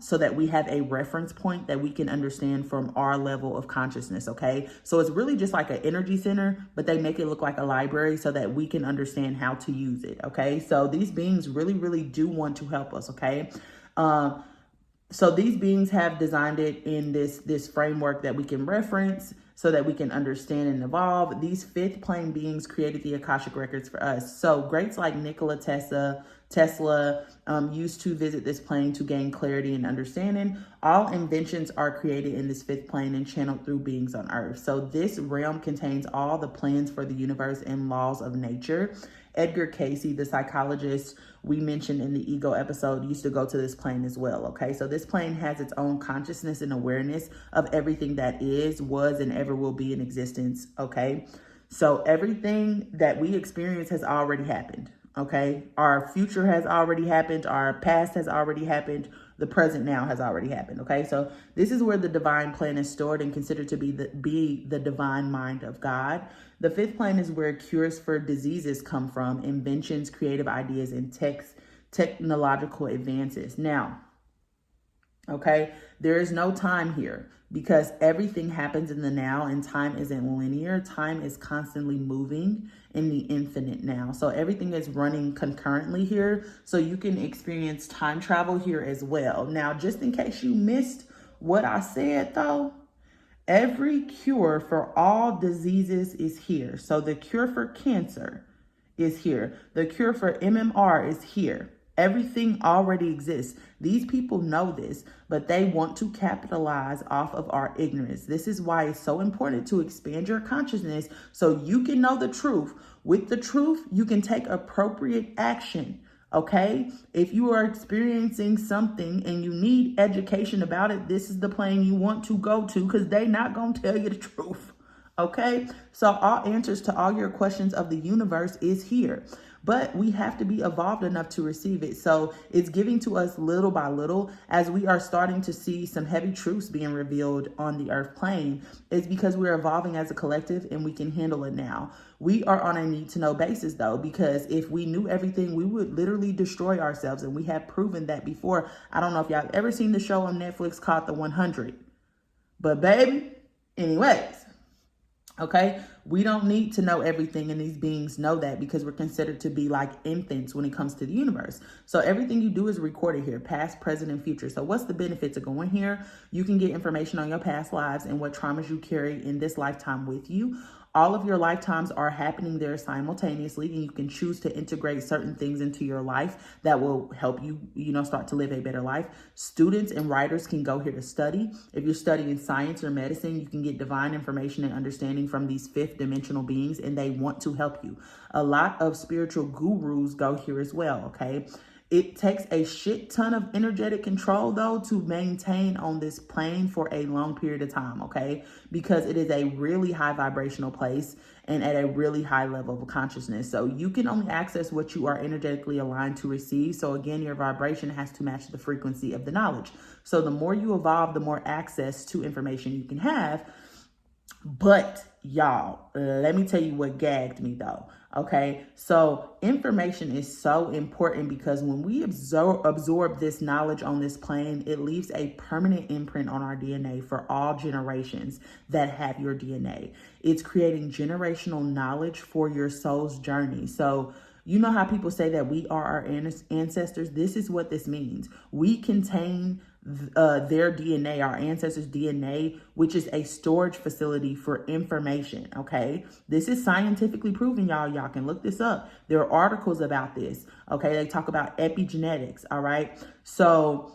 so that we have a reference point that we can understand from our level of consciousness, okay? So it's really just like an energy center, but they make it look like a library so that we can understand how to use it, okay? So these beings really, really do want to help us, okay? So these beings have designed it in this framework that we can reference so that we can understand and evolve. These fifth plane beings created the Akashic Records for us. So greats like Nikola Tesla used to visit this plane to gain clarity and understanding. All inventions are created in this fifth plane and channeled through beings on earth. So this realm contains all the plans for the universe and laws of nature. Edgar Cayce, the psychologist we mentioned in the ego episode, used to go to this plane as well, okay? So this plane has its own consciousness and awareness of everything that is, was, and ever will be in existence, okay? So everything that we experience has already happened, okay? Our future has already happened. Our past has already happened. The present now has already happened, okay? So this is where the divine plan is stored and considered to be the divine mind of God. The fifth plane is where cures for diseases come from, inventions, creative ideas, and technological advances. Now, okay, there is no time here because everything happens in the now and time isn't linear. Time is constantly moving in the infinite now. So everything is running concurrently here. So you can experience time travel here as well. Now, just in case you missed what I said though, every cure for all diseases is here. So the cure for cancer is here. The cure for MMR is here. Everything already exists. These people know this, but they want to capitalize off of our ignorance. This is why it's so important to expand your consciousness so you can know the truth. With the truth, you can take appropriate action. Okay, if you are experiencing something and you need education about it, this is the plane you want to go to because they're not going to tell you the truth. Okay, so all answers to all your questions of the universe is here, but we have to be evolved enough to receive it. So it's giving to us little by little as we are starting to see some heavy truths being revealed on the earth plane. It's because we're evolving as a collective and we can handle it now. We are on a need to know basis though, because if we knew everything, we would literally destroy ourselves. And we have proven that before. I don't know if y'all ever seen the show on Netflix called The 100, but baby, anyways. Okay, we don't need to know everything, and these beings know that because we're considered to be like infants when it comes to the universe. So everything you do is recorded here, past, present, and future. So what's the benefits of going here? You can get information on your past lives and what traumas you carry in this lifetime with you. All of your lifetimes are happening there simultaneously, and you can choose to integrate certain things into your life that will help you, start to live a better life. Students and writers can go here to study. If you're studying science or medicine, you can get divine information and understanding from these fifth dimensional beings, and they want to help you. A lot of spiritual gurus go here as well, okay? It takes a shit ton of energetic control, though, to maintain on this plane for a long period of time, okay? Because it is a really high vibrational place and at a really high level of consciousness. So you can only access what you are energetically aligned to receive. So again, your vibration has to match the frequency of the knowledge. So the more you evolve, the more access to information you can have. But y'all, let me tell you what gagged me though. Okay, so information is so important because when we absorb this knowledge on this plane, it leaves a permanent imprint on our DNA for all generations that have your DNA. It's creating generational knowledge for your soul's journey. So you know how people say that we are our ancestors? This is what this means. We contain their DNA, our ancestors' DNA, which is a storage facility for information, okay? This is scientifically proven, y'all. Y'all can look this up. There are articles about this, okay? They talk about epigenetics, all right? So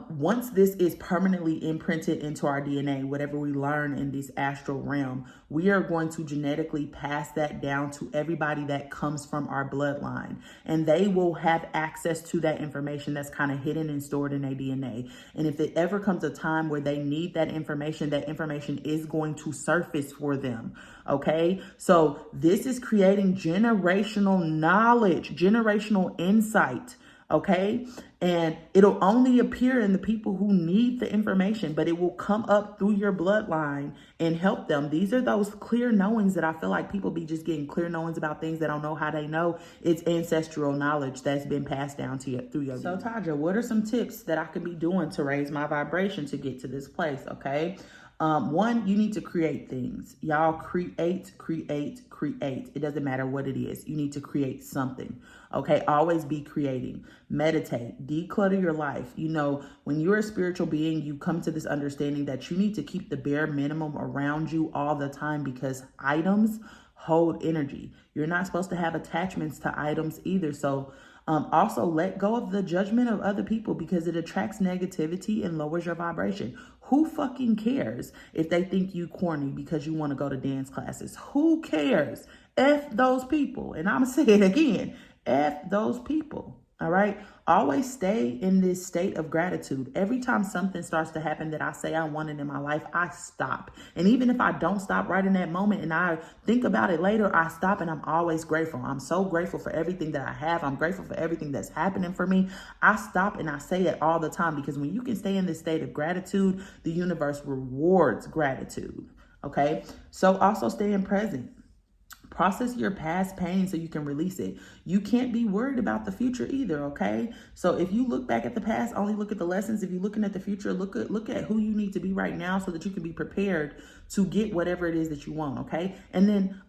once this is permanently imprinted into our DNA, whatever we learn in this astral realm, we are going to genetically pass that down to everybody that comes from our bloodline. And they will have access to that information that's kind of hidden and stored in their DNA. And if it ever comes a time where they need that information is going to surface for them. Okay, so this is creating generational knowledge, generational insight. Okay, and it'll only appear in the people who need the information, but it will come up through your bloodline and help them. These are those clear knowings that I feel like people be just getting clear knowings about things they don't know how they know. It's ancestral knowledge that's been passed down to you through your. So Taja, what are some tips that I could be doing to raise my vibration to get to this place? Okay. One, you need to create things. Y'all create. It doesn't matter what it is. You need to create something. Okay. Always be creating. Meditate. Declutter your life. You know, when you're a spiritual being, you come to this understanding that you need to keep the bare minimum around you all the time because items hold energy. You're not supposed to have attachments to items either. So also let go of the judgment of other people because it attracts negativity and lowers your vibration. Who fucking cares if they think you corny because you want to go to dance classes? Who cares? F those people. And I'm going to say it again. F those people. All right. Always stay in this state of gratitude. Every time something starts to happen that I say I wanted in my life, I stop. And even if I don't stop right in that moment and I think about it later, I stop and I'm always grateful. I'm so grateful for everything that I have. I'm grateful for everything that's happening for me. I stop and I say it all the time because when you can stay in this state of gratitude, the universe rewards gratitude. Okay. So also staying present. Process your past pain so you can release it. You can't be worried about the future either, okay? So if you look back at the past, only look at the lessons. If you're looking at the future, look at who you need to be right now so that you can be prepared to get whatever it is that you want, okay? And then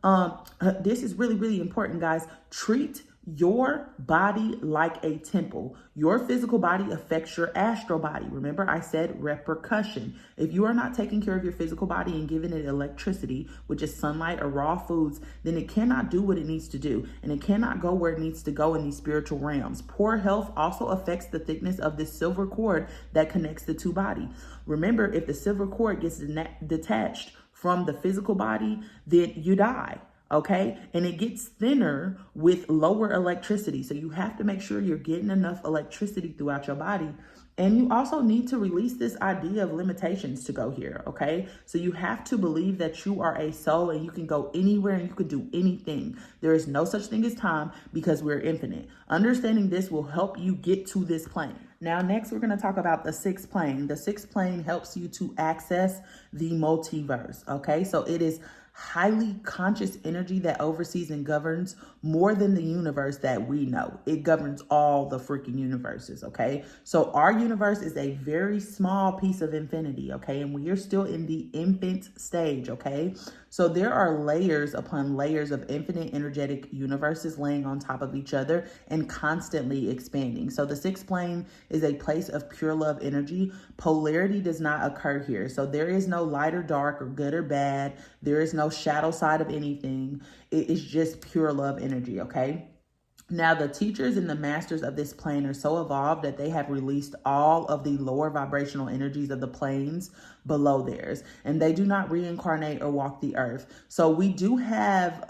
this is really, really important, guys. Treat your body like a temple. Your physical body affects your astral body. Remember, I said repercussion. If you are not taking care of your physical body and giving it electricity, which is sunlight or raw foods, then it cannot do what it needs to do. And it cannot go where it needs to go in these spiritual realms. Poor health also affects the thickness of the silver cord that connects the two bodies. Remember, if the silver cord gets detached from the physical body, then you die. Okay. And it gets thinner with lower electricity. So you have to make sure you're getting enough electricity throughout your body. And you also need to release this idea of limitations to go here. Okay. So you have to believe that you are a soul and you can go anywhere and you can do anything. There is no such thing as time because we're infinite. Understanding this will help you get to this plane. Now, next, we're going to talk about the sixth plane. The sixth plane helps you to access the multiverse. Okay. So it is highly conscious energy that oversees and governs more than the universe that we know. It governs all the freaking universes, okay? So our universe is a very small piece of infinity, okay? And we are still in the infant stage, okay? So there are layers upon layers of infinite energetic universes laying on top of each other and constantly expanding. So the sixth plane is a place of pure love energy. Polarity does not occur here. So there is no light or dark or good or bad. There is no shadow side of anything. It is just pure love energy, okay? Now, the teachers and the masters of this plane are so evolved that they have released all of the lower vibrational energies of the planes below theirs, and they do not reincarnate or walk the earth. So we do have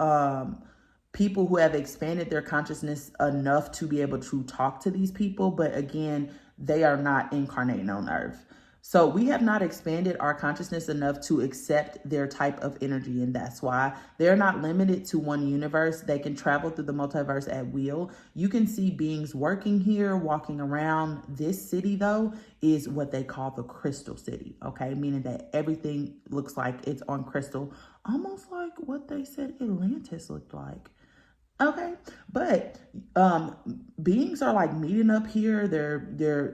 people who have expanded their consciousness enough to be able to talk to these people. But again, they are not incarnating on earth. So we have not expanded our consciousness enough to accept their type of energy. And that's why they're not limited to one universe. They can travel through the multiverse at will. You can see beings working here, walking around. This city, though, is what they call the Crystal City. Okay, meaning that everything looks like it's on crystal, almost like what they said Atlantis looked like. Okay, but beings are like meeting up here.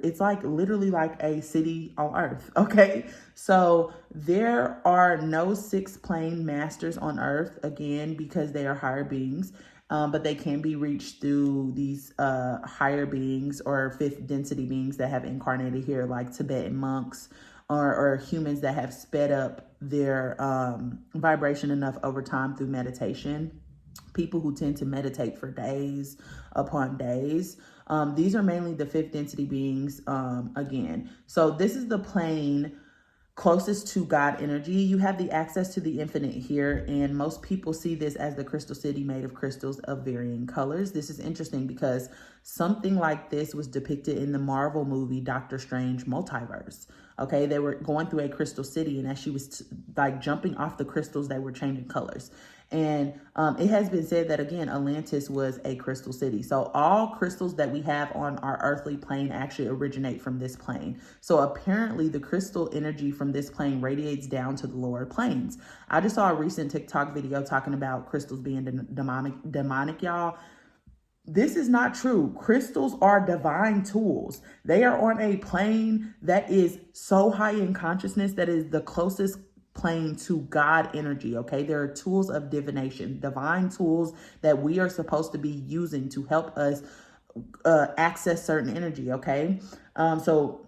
It's like literally like a city on earth. Okay, so there are no sixth plane masters on earth, again, because they are higher beings. But they can be reached through these higher beings or fifth density beings that have incarnated here, like Tibetan monks or humans that have sped up their vibration enough over time through meditation. People who tend to meditate for days upon days. These are mainly the fifth density beings again. So this is the plane closest to God energy. You have the access to the infinite here, and most people see this as the crystal city made of crystals of varying colors. This is interesting because something like this was depicted in the Marvel movie Doctor Strange Multiverse. Okay, they were going through a crystal city, and as she was like jumping off the crystals, they were changing colors. And it has been said that, again, Atlantis was a crystal city. So all crystals that we have on our earthly plane actually originate from this plane. So apparently the crystal energy from this plane radiates down to the lower planes. I just saw a recent TikTok video talking about crystals being demonic, y'all. This is not true. Crystals are divine tools. They are on a plane that is so high in consciousness that is the closest plane to God energy. Okay, there are tools of divination, divine tools that we are supposed to be using to help us access certain energy. Okay, so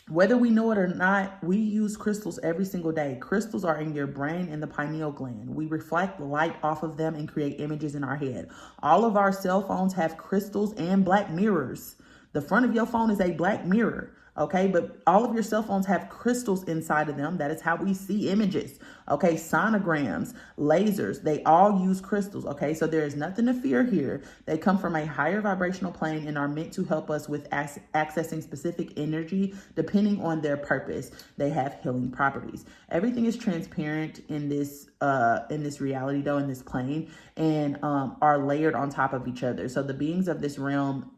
whether we know it or not, we use crystals every single day. Crystals are in your brain and the pineal gland. We reflect light off of them and create images in our head. All of our cell phones have crystals and black mirrors. The front of your phone is a black mirror. Okay, but all of your cell phones have crystals inside of them. That is how we see images. Okay, sonograms, lasers, they all use crystals. Okay, so there is nothing to fear here. They come from a higher vibrational plane and are meant to help us with accessing specific energy depending on their purpose. They have healing properties. Everything is transparent in this reality, though, in this plane, and are layered on top of each other. So the beings of this realm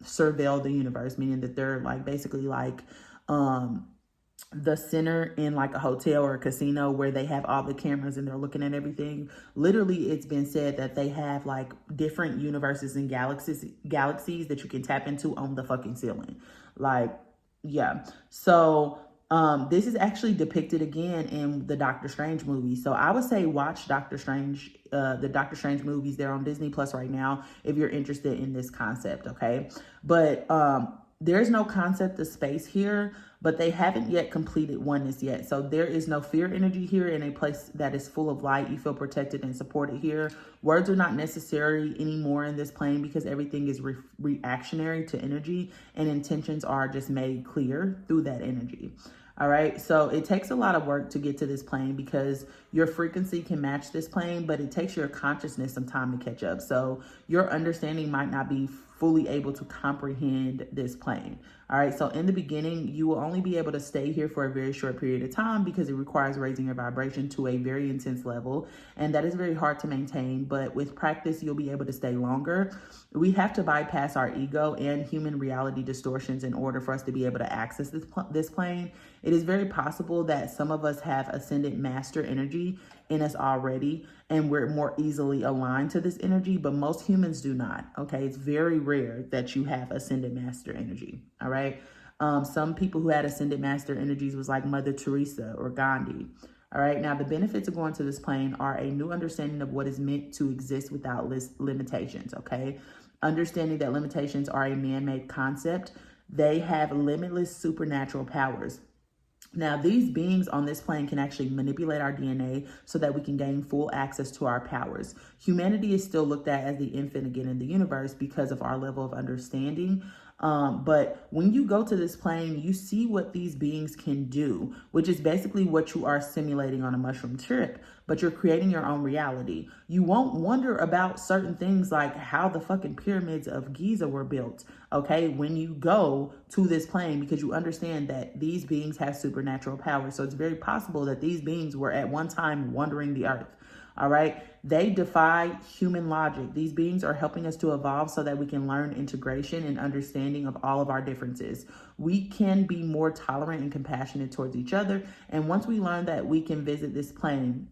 surveil the universe, meaning that they're like basically like the center in like a hotel or a casino where they have all the cameras and they're looking at everything. Literally, it's been said that they have like different universes and galaxies that you can tap into on the fucking ceiling. Like, yeah. So this is actually depicted again in the Doctor Strange movie. So I would say watch Doctor Strange, the Doctor Strange movies. They're on Disney Plus right now if you're interested in this concept, okay? But there's no concept of space here, but they haven't yet completed oneness yet. So there is no fear energy here in a place that is full of light. You feel protected and supported here. Words are not necessary anymore in this plane because everything is reactionary to energy, and intentions are just made clear through that energy. All right, so it takes a lot of work to get to this plane because your frequency can match this plane, but it takes your consciousness some time to catch up. So your understanding might not be fully able to comprehend this plane. All right, so in the beginning, you will only be able to stay here for a very short period of time because it requires raising your vibration to a very intense level, and that is very hard to maintain, but with practice, you'll be able to stay longer. We have to bypass our ego and human reality distortions in order for us to be able to access this plane. It is very possible that some of us have ascended master energy in us already, and we're more easily aligned to this energy, but most humans do not. Okay, it's very rare that you have ascended master energy. All right, some people who had ascended master energies was like Mother Teresa or Gandhi. All right, now the benefits of going to this plane are a new understanding of what is meant to exist without limitations. Okay, understanding that limitations are a man-made concept. They have limitless supernatural powers. Now, these beings on this plane can actually manipulate our DNA so that we can gain full access to our powers. Humanity is still looked at as the infant again in the universe because of our level of understanding. But when you go to this plane, you see what these beings can do, which is basically what you are simulating on a mushroom trip. but you're creating your own reality. You won't wonder about certain things like how the fucking pyramids of Giza were built, okay, when you go to this plane, because you understand that these beings have supernatural power. So it's very possible that these beings were at one time wandering the earth. All right. They defy human logic. These beings are helping us to evolve so that we can learn integration and understanding of all of our differences. We can be more tolerant and compassionate towards each other. And once we learn that we can visit this plane,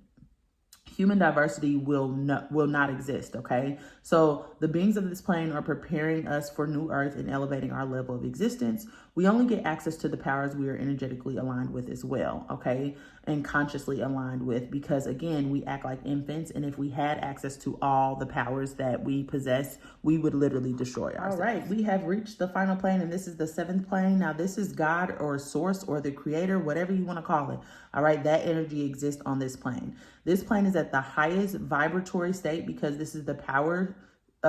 human diversity will not exist, okay? So the beings of this plane are preparing us for new earth and elevating our level of existence. We only get access to the powers we are energetically aligned with as well, okay? And consciously aligned with, because again, we act like infants, and if we had access to all the powers that we possess, we would literally destroy ourselves. All right, we have reached the final plane, and this is the 7th plane. Now, this is God or source or the creator, whatever you want to call it. All right, that energy exists on this plane. This plane is at the highest vibratory state because this is the power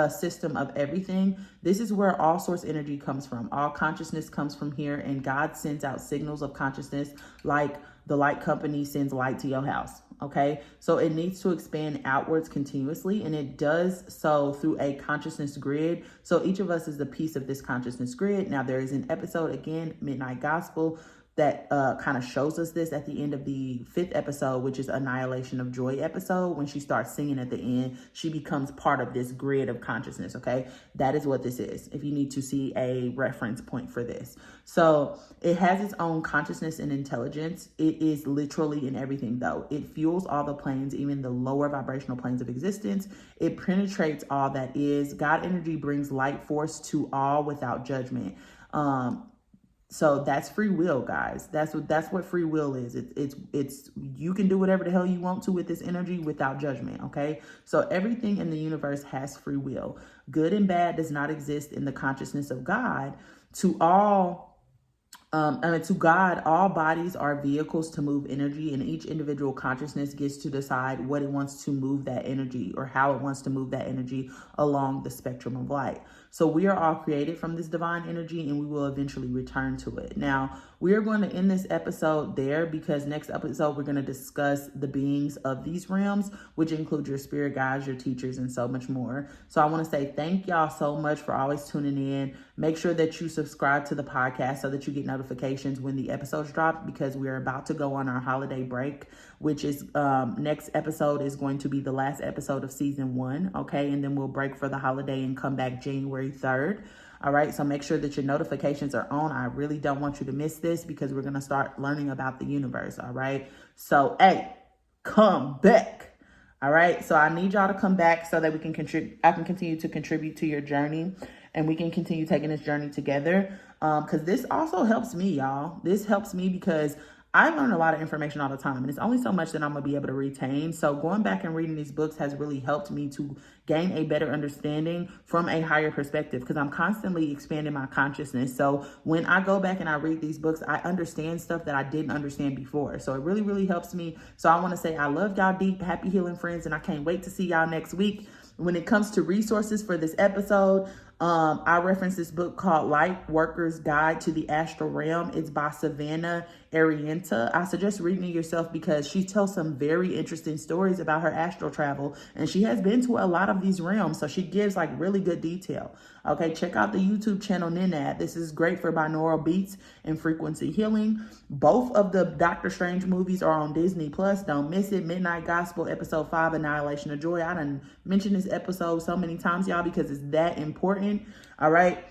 system of everything. This is where all source energy comes from. All consciousness comes from here, and God sends out signals of consciousness like the light company sends light to your house. Okay, so it needs to expand outwards continuously, and it does so through a consciousness grid. So each of us is a piece of this consciousness grid. Now, there is an episode, again, Midnight Gospel, that kind of shows us this at the end of the 5th episode, which is Annihilation of Joy episode. When she starts singing at the end, she becomes part of this grid of consciousness, okay? That is what this is, if you need to see a reference point for this. So it has its own consciousness and intelligence. It is literally in everything, though. It fuels all the planes, even the lower vibrational planes of existence. It penetrates all that is. God energy brings light force to all without judgment. So that's free will, guys. That's what free will is. It's you can do whatever the hell you want to with this energy without judgment, okay? So everything in the universe has free will. Good and bad does not exist in the consciousness of God. To God, all bodies are vehicles to move energy, and each individual consciousness gets to decide what it wants to move that energy or how it wants to move that energy along the spectrum of light. So we are all created from this divine energy, and we will eventually return to it. Now, we are going to end this episode there because next episode, we're going to discuss the beings of these realms, which include your spirit guides, your teachers, and so much more. So I want to say thank y'all so much for always tuning in. Make sure that you subscribe to the podcast so that you get notifications when the episodes drop, because we are about to go on our holiday break, which is next episode is going to be the last episode of season 1. Okay. And then we'll break for the holiday and come back January 3rd. All right. So make sure that your notifications are on. I really don't want you to miss this because we're going to start learning about the universe. All right. So, hey, come back. All right. So I need y'all to come back so that we can contribute. I can continue to contribute to your journey, and we can continue taking this journey together. Because this also helps me, y'all. This helps me because I learn a lot of information all the time, and it's only so much that I'm going to be able to retain. So going back and reading these books has really helped me to gain a better understanding from a higher perspective, because I'm constantly expanding my consciousness. So when I go back and I read these books, I understand stuff that I didn't understand before. So it really, really helps me. So I want to say I love y'all deep, happy healing friends, and I can't wait to see y'all next week. When it comes to resources for this episode, I reference this book called Light Worker's Guide to the Astral Realm. It's by Savannah Arienta. I suggest reading it yourself because she tells some very interesting stories about her astral travel, and she has been to a lot of these realms, so she gives like really good detail. Okay, check out the YouTube channel Ninad. This is great for binaural beats and frequency healing. Both of the Doctor Strange movies are on Disney Plus. Don't miss it. Midnight Gospel, episode 5, Annihilation of Joy. I done mentioned this episode so many times, y'all, because it's that important. All right.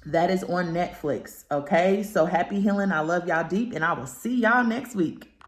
That is on Netflix. Okay. So happy healing. I love y'all deep, and I will see y'all next week.